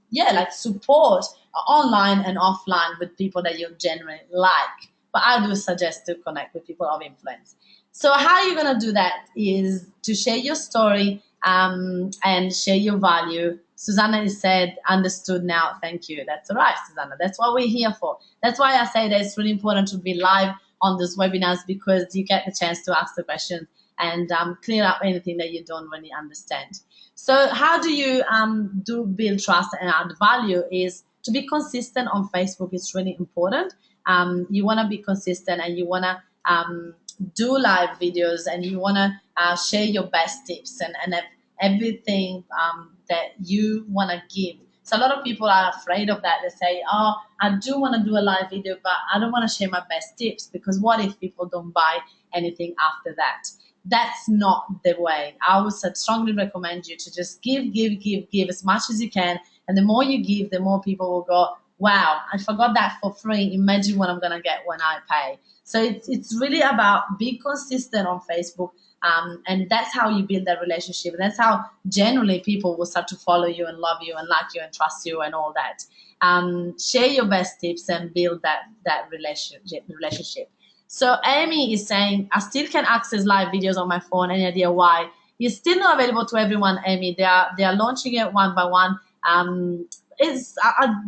yeah, like support online and offline with people that you genuinely like. But I do suggest to connect with people of influence. So how you're gonna do that is to share your story and share your value. Susanna is said, understood now. Thank you. That's all right, Susanna. That's what we're here for. That's why I say that it's really important to be live on those webinars, because you get the chance to ask the questions and clear up anything that you don't really understand. So how do you do build trust and add value is to be consistent on Facebook. It's really important. You want to be consistent, and you want to do live videos, and you want to share your best tips and everything that you want to give. So a lot of people are afraid of that. They say, oh, I do want to do a live video, but I don't want to share my best tips, because what if people don't buy anything after that? That's not the way. I would strongly recommend you to just give as much as you can. And the more you give, the more people will go, wow, I forgot that for free. Imagine what I'm going to get when I pay. So it's really about being consistent on Facebook. And that's how you build that relationship. And that's how generally people will start to follow you and love you and like you and trust you and all that. Share your best tips and build that relationship. So Amy is saying, I still can access live videos on my phone. Any idea why? It's still not available to everyone, Amy. They are launching it one by one. I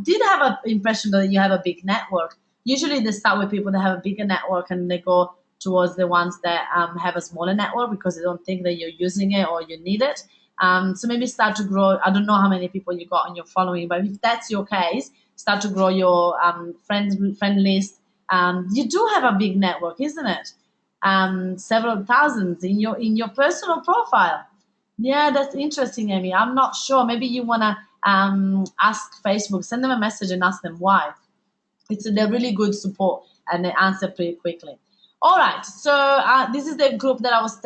did have an impression that you have a big network. Usually they start with people that have a bigger network, and they go towards the ones that have a smaller network, because they don't think that you're using it or you need it. So maybe start to grow. I don't know how many people you got on your following, but if that's your case, start to grow your friend list. You do have a big network, isn't it? Several thousands in your personal profile. Yeah, that's interesting, Amy. I'm not sure. Maybe you want to ask Facebook, send them a message and ask them why. They're really good support, and they answer pretty quickly. All right, so this is the group that I was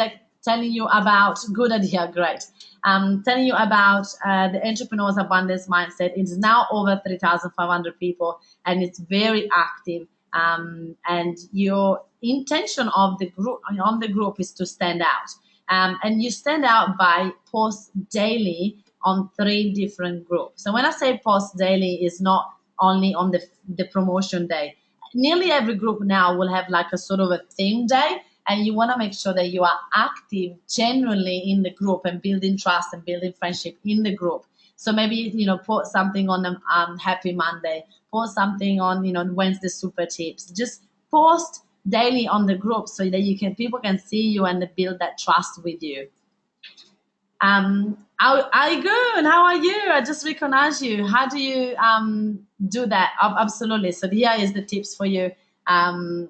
telling you about. Good idea, great. Telling you about the Entrepreneurs Abundance Mindset. It's now over 3,500 people, and it's very active. And your intention of the group on the group is to stand out. And you stand out by post daily on 3 different groups. So when I say post daily, is not only on the promotion day. Nearly every group now will have like a sort of a theme day, and you want to make sure that you are active genuinely in the group and building trust and building friendship in the group. So maybe, put something on Happy Monday, post something on, Wednesday Super Tips. Just post daily on the group so that people can see you and build that trust with you. Aigun, how are you? I just recognize you. How do you do that? Absolutely. So here is the tips for you that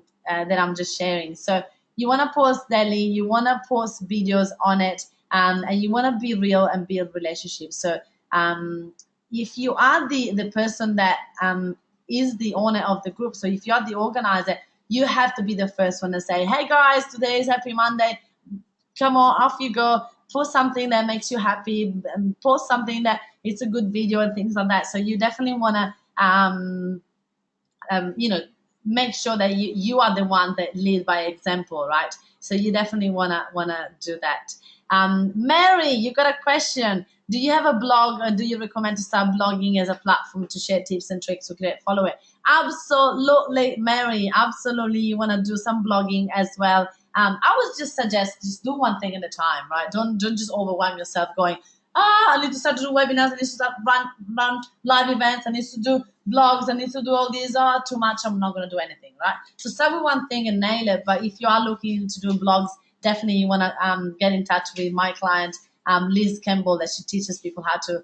I'm just sharing. So you want to post daily, you want to post videos on it, and you want to be real and build relationships. So if you are the person that is the owner of the group, so if you are the organizer, you have to be the first one to say, hey guys, today is Happy Monday. Come on, off you go. Post something that makes you happy, post something that it's a good video and things like that. So you definitely want to make sure that you are the one that lead by example, right? So you definitely wanna do that. Mary, you got a question. Do you have a blog, or do you recommend to start blogging as a platform to share tips and tricks to create followers? Absolutely, Mary. Absolutely, you want to do some blogging as well. I would just suggest just do one thing at a time, right? Don't just overwhelm yourself going, I need to start to do webinars, I need to start run live events, I need to do blogs, I need to do all these. Too much, I'm not going to do anything, right? So start with one thing and nail it. But if you are looking to do blogs, definitely you want to get in touch with my client, Liz Campbell, that she teaches people how to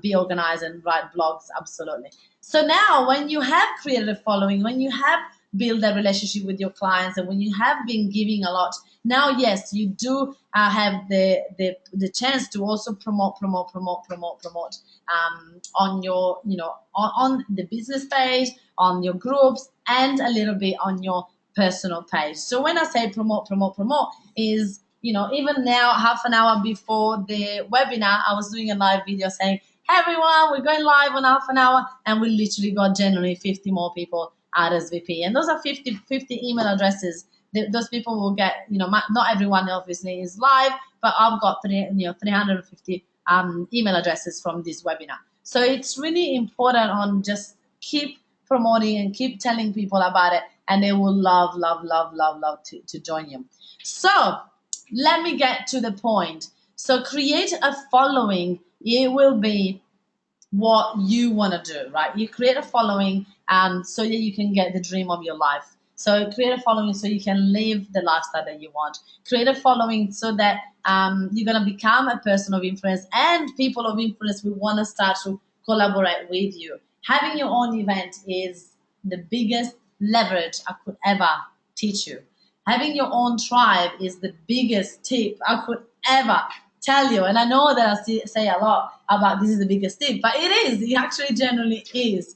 be organized and write blogs. Absolutely. So now when you have created a following, when you have build that relationship with your clients, and when you have been giving a lot, now yes, you do have the chance to also promote on your on the business page, on your groups, and a little bit on your personal page. So when I say promote is, even now, half an hour before the webinar, I was doing a live video saying, hey everyone, we're going live on half an hour, and we literally got generally 50 more people RSVP. And those are 50 email addresses. Those people will get, not everyone obviously is live, but I've got 350 email addresses from this webinar. So it's really important on just keep promoting and keep telling people about it, and they will love, love, love, love, love to join you. So let me get to the point. So create a following. It will be what you want to do, right? You create a following so that you can get the dream of your life. So create a following so you can live the lifestyle that you want. Create a following so that you're going to become a person of influence, and people of influence will want to start to collaborate with you. Having your own event is the biggest leverage I could ever teach you. Having your own tribe is the biggest tip I could ever tell you. And I know that say a lot about this is the biggest tip, but it is. It actually generally is.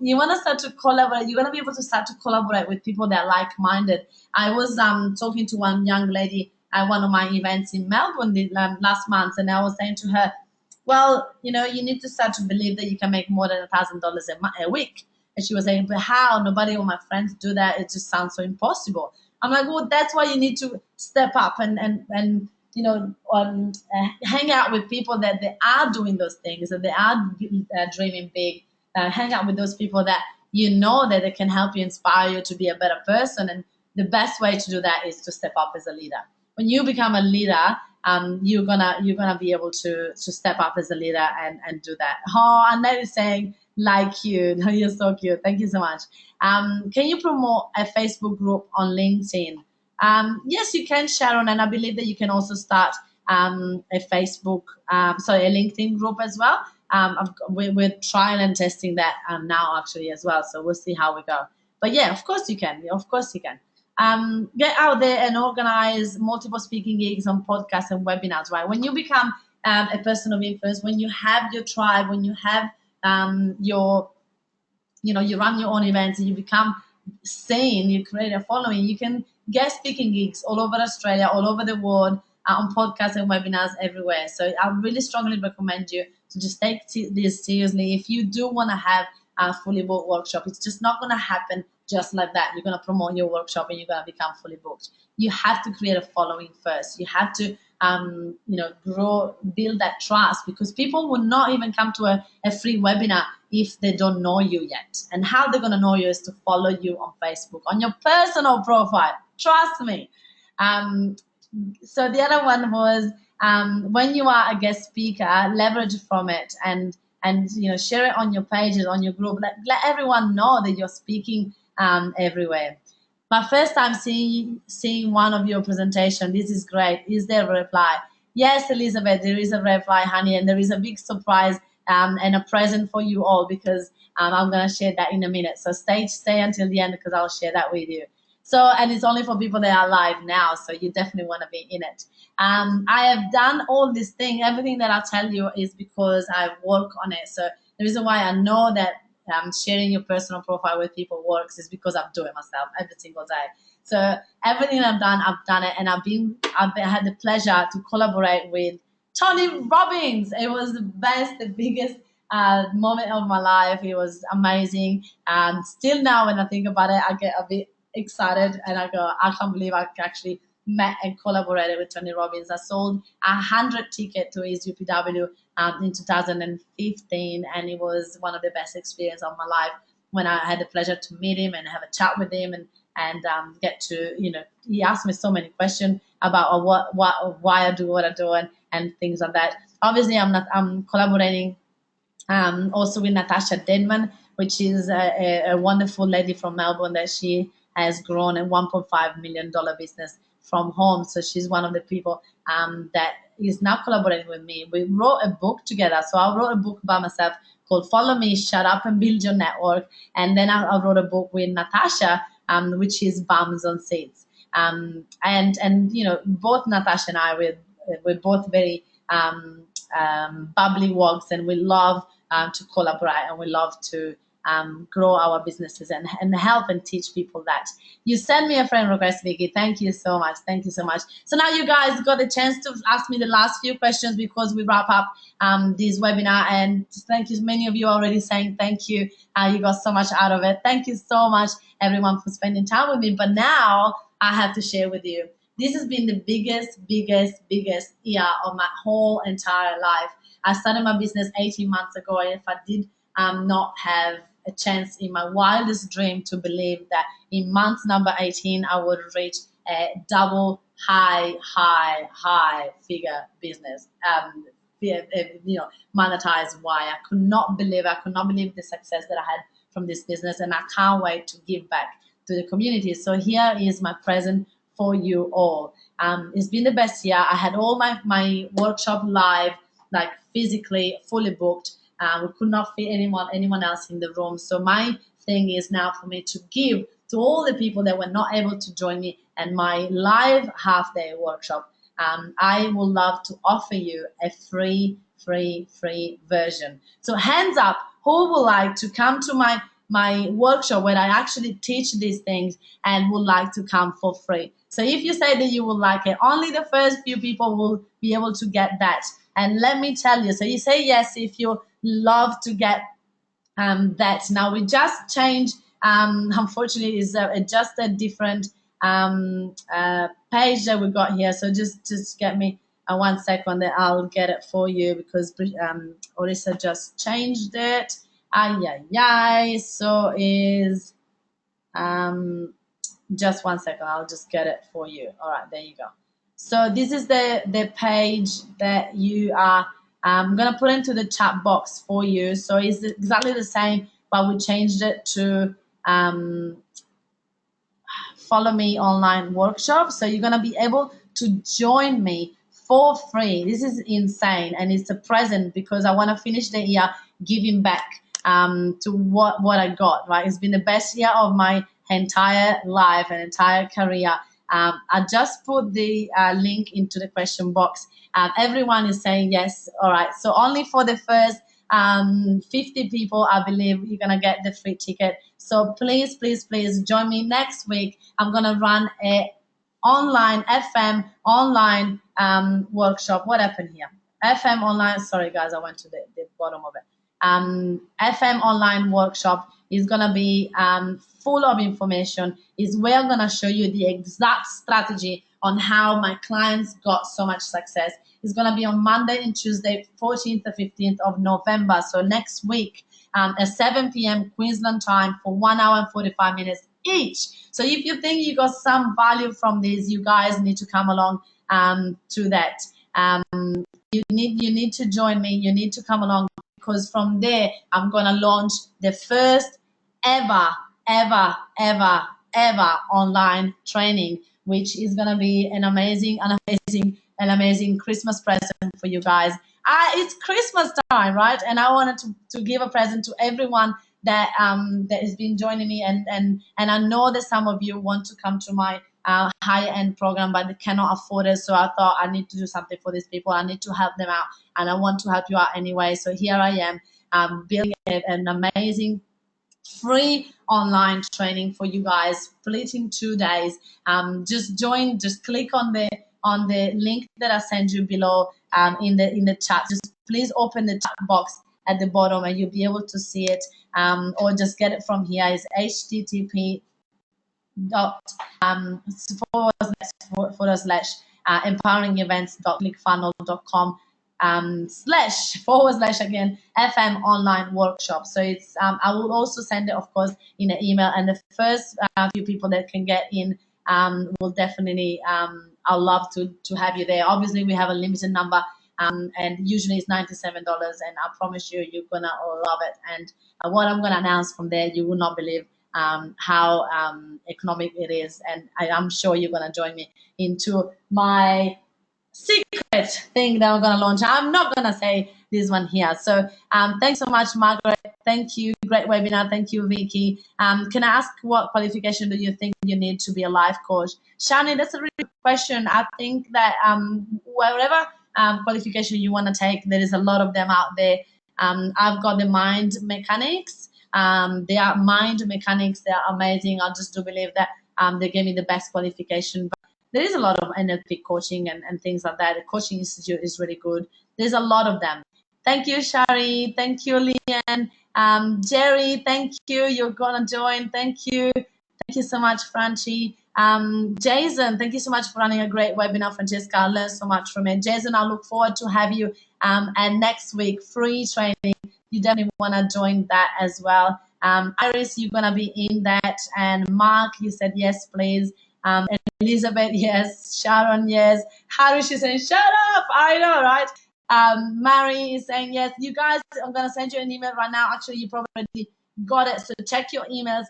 You want to start to collaborate. You're going to be able to start to collaborate with people that are like-minded. I was talking to one young lady at one of my events in Melbourne last month, and I was saying to her, well, you need to start to believe that you can make more than $1,000 a week. And she was saying, but how? Nobody of my friends do that. It just sounds so impossible. I'm like, well, that's why you need to step up and hang out with people that they are doing those things, that they are dreaming big. Hang out with those people that that they can help you, inspire you to be a better person. And the best way to do that is to step up as a leader. When you become a leader, you're gonna be able to step up as a leader and do that. Oh, Annette is saying, like you. You're so cute. Thank you so much. Can you promote a Facebook group on LinkedIn? Yes, you can, Sharon, and I believe that you can also start a LinkedIn group as well. We're trying and testing that now actually as well, so we'll see how we go. But yeah, of course you can. Of course you can. Get out there and organize multiple speaking gigs on podcasts and webinars, right? When you become a person of influence, when you have your tribe, when you have you run your own events and you become sane, you create a following, you can get speaking gigs all over Australia, all over the world, on podcasts and webinars everywhere. So I really strongly recommend you to just take this seriously. If you do want to have a fully booked workshop, it's just not going to happen just like that. You're going to promote your workshop and you're going to become fully booked. You have to create a following first. You have to build that trust, because people will not even come to a free webinar if they don't know you yet. And how they're going to know you is to follow you on Facebook, on your personal profile. Trust me. So the other one was when you are a guest speaker, leverage from it and share it on your pages, on your group. Let everyone know that you're speaking everywhere. My first time seeing one of your presentation. This is great. Is there a reply? Yes, Elizabeth, there is a reply, honey, and there is a big surprise and a present for you all, because I'm going to share that in a minute. So stay until the end, because I'll share that with you. So, and it's only for people that are live now, so you definitely want to be in it. I have done all this thing. Everything that I tell you is because I work on it. So the reason why I know that sharing your personal profile with people works is because I do it myself every single day. So everything I've done it, and I've had the pleasure to collaborate with Tony Robbins. It was the best, the biggest moment of my life. It was amazing. And still now, when I think about it, I get a bit excited and I go, I can't believe I actually met and collaborated with Tony Robbins. I sold 100 tickets to his UPW in 2015, and it was one of the best experiences of my life when I had the pleasure to meet him and have a chat with him and get to, he asked me so many questions about why I do what I do and things like that. Obviously, I'm collaborating also with Natasha Denman, which is a wonderful lady from Melbourne that she has grown a $1.5 million business from home. So she's one of the people that is now collaborating with me. We wrote a book together. So I wrote a book by myself called Follow Me, Shut Up and Build Your Network. And then I wrote a book with Natasha, which is Bums on Seats. And both Natasha and I, we're both very bubbly wogs, and we love to collaborate, and we love to grow our businesses and help and teach people that. You send me a friend request, Vicky. Thank you so much. Thank you so much. So now you guys got a chance to ask me the last few questions before we wrap up this webinar. And thank you. Many of you are already saying thank you. You got so much out of it. Thank you so much, everyone, for spending time with me. But now I have to share with you. This has been the biggest year of my whole entire life. I started my business 18 months ago. And if I did not have a chance in my wildest dream to believe that in month number 18, I would reach a double high figure business. Monetize. Why I could not believe the success that I had from this business, and I can't wait to give back to the community. So here is my present for you all. It's been the best year. I had all my workshop live, like physically fully booked. We could not fit anyone else in the room. So my thing is now for me to give to all the people that were not able to join me and my live half-day workshop. I would love to offer you a free version. So hands up, who would like to come to my workshop where I actually teach these things and would like to come for free? So if you say that you would like it, only the first few people will be able to get that. And let me tell you, so you say yes if you love to get that. Now we just changed, unfortunately, is just a different page that we got here. So just get me 1 second, that I'll get it for you, because Orisa just changed it. So is just 1 second, I'll just get it for you. All right, there you go. So this is the page that you are I'm gonna put into the chat box for you. So it's exactly the same, but we changed it to follow me online workshop. So you're gonna be able to join me for free. This is insane, and it's a present because I want to finish the year giving back to what I got. Right, it's been the best year of my entire life and entire career. I just put the link into the question box. Everyone is saying yes. All right. So only for the first 50 people, I believe, you're going to get the free ticket. So please join me next week. I'm going to run a online FM online workshop. What happened here? FM online. Sorry, guys, I went to the bottom of it. FM online workshop is going to be full of information. Is where I'm going to show you the exact strategy on how my clients got so much success. It's going to be on Monday and Tuesday, 14th and 15th of November. So next week at 7 p.m. Queensland time for 1 hour and 45 minutes each. So if you think you got some value from this, you guys need to come along to that. You need to join me. You need to come along, because from there I'm going to launch the first ever online training, which is going to be an amazing Christmas present for you guys. It's Christmas time, right? And I wanted to give a present to everyone that has been joining me, and I know that some of you want to come to my high-end program, but they cannot afford it. So I thought I need to do something for these people. I need to help them out, and I want to help you out anyway. So here I am, building an amazing free online training for you guys, split in 2 days. Just join. Just click on the link that I send you below in the chat. Just please open the chat box at the bottom, and you'll be able to see it. Or just get it from here. It's http /empoweringevents.clickfunnels.com // again FM online workshop. So it's I will also send it, of course, in an email, and the first few people that can get in will definitely I'll love to have you there. Obviously, we have a limited number, and usually it's $97, and I promise you're gonna love it. And what I'm gonna announce from there, you will not believe how economic it is, and I'm sure you're gonna join me into my secret thing that I'm gonna launch. I'm not gonna say this one here. So thanks so much, Margaret. Thank you. Great webinar. Thank you, Vicky. Can I ask, what qualification do you think you need to be a life coach? Shani, that's a really good question. I think that whatever qualification you want to take, there is a lot of them out there. I've got the mind mechanics. They are mind mechanics. They are amazing. I just do believe that they gave me the best qualification. But there is a lot of NLP coaching and things like that. The coaching institute is really good. There's a lot of them. Thank you, Shari. Thank you, Leanne. Jerry, thank you. You're gonna join. Thank you. Thank you so much, Franchi. Jason, thank you so much for running a great webinar, Francesca. I learned so much from it. Jason, I look forward to have you And next week, free training. You definitely want to join that as well. Iris, you're going to be in that. And Mark, you said yes, please. And Elizabeth, yes. Sharon, yes. Harish is saying, shut up. I know, right? Mary is saying yes. You guys, I'm going to send you an email right now. Actually, you probably got it. So check your emails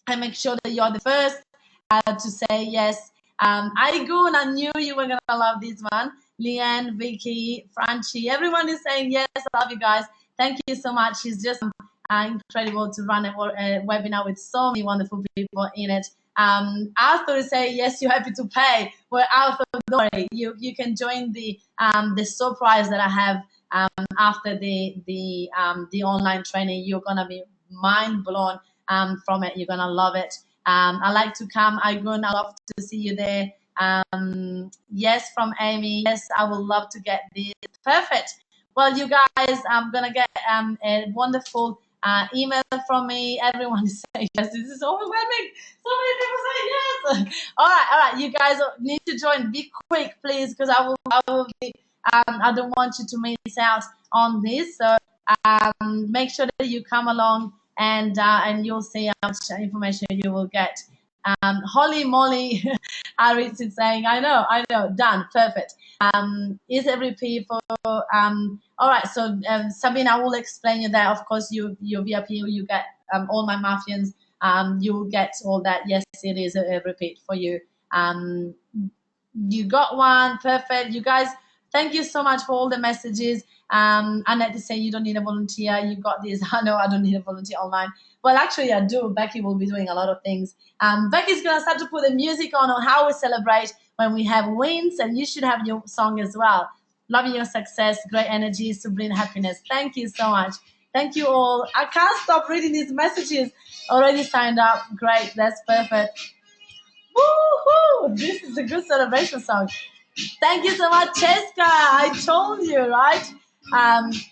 and make sure that you're the first to say yes. Aigun, I knew you were going to love this one. Leanne, Vicky, Franchi, everyone is saying yes. I love you guys. Thank you so much. It's just incredible to run a webinar with so many wonderful people in it. Arthur is saying yes, you're happy to pay. Well, Arthur, don't worry. You can join the surprise that I have after the online training. You're gonna be mind blown from it. You're gonna love it. I like to come. I love to see you there. Yes, from Amy. Yes, I would love to get this. Perfect. Well, you guys, I'm gonna get a wonderful email from me. Everyone is saying yes. This is overwhelming. So many people say yes. All right. You guys need to join. Be quick, please, because I will be. I don't want you to miss out on this. So make sure that you come along and you'll see how much information you will get. Holy moly, Iris is saying, I know, done, perfect. Is every people, all right, so Sabina, I will explain you that. Of course, you VIP, you get all my Mafians, you will get all that. Yes, it is a repeat for you. You got one, perfect. You guys, thank you so much for all the messages. Annette is saying you don't need a volunteer. You got this. I know I don't need a volunteer online. Well, actually, I do. Becky will be doing a lot of things. Becky's going to start to put the music on how we celebrate when we have wins, and you should have your song as well. Loving your success, great energy, sublime happiness. Thank you so much. Thank you all. I can't stop reading these messages. Already signed up. Great. That's perfect. Woohoo! This is a good celebration song. Thank you so much, Cheska. I told you, right?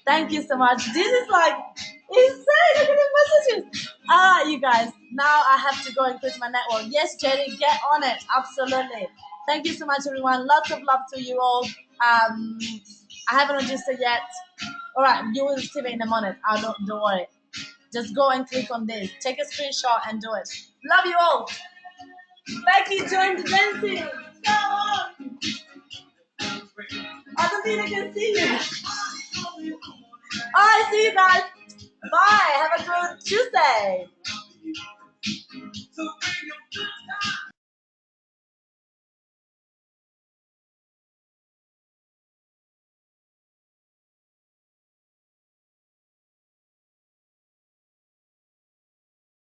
Thank you so much. This is like insane. Look at the messages. You guys. Now I have to go and quit my network. Yes, Jerry, get on it. Absolutely. Thank you so much, everyone. Lots of love to you all. I haven't registered yet. All right, you will receive it in a minute. Don't worry. Just go and click on this. Take a screenshot and do it. Love you all. Becky joined the dancing. Come on. I don't think I can see you. Alright, see you guys. Bye. Have a good Tuesday.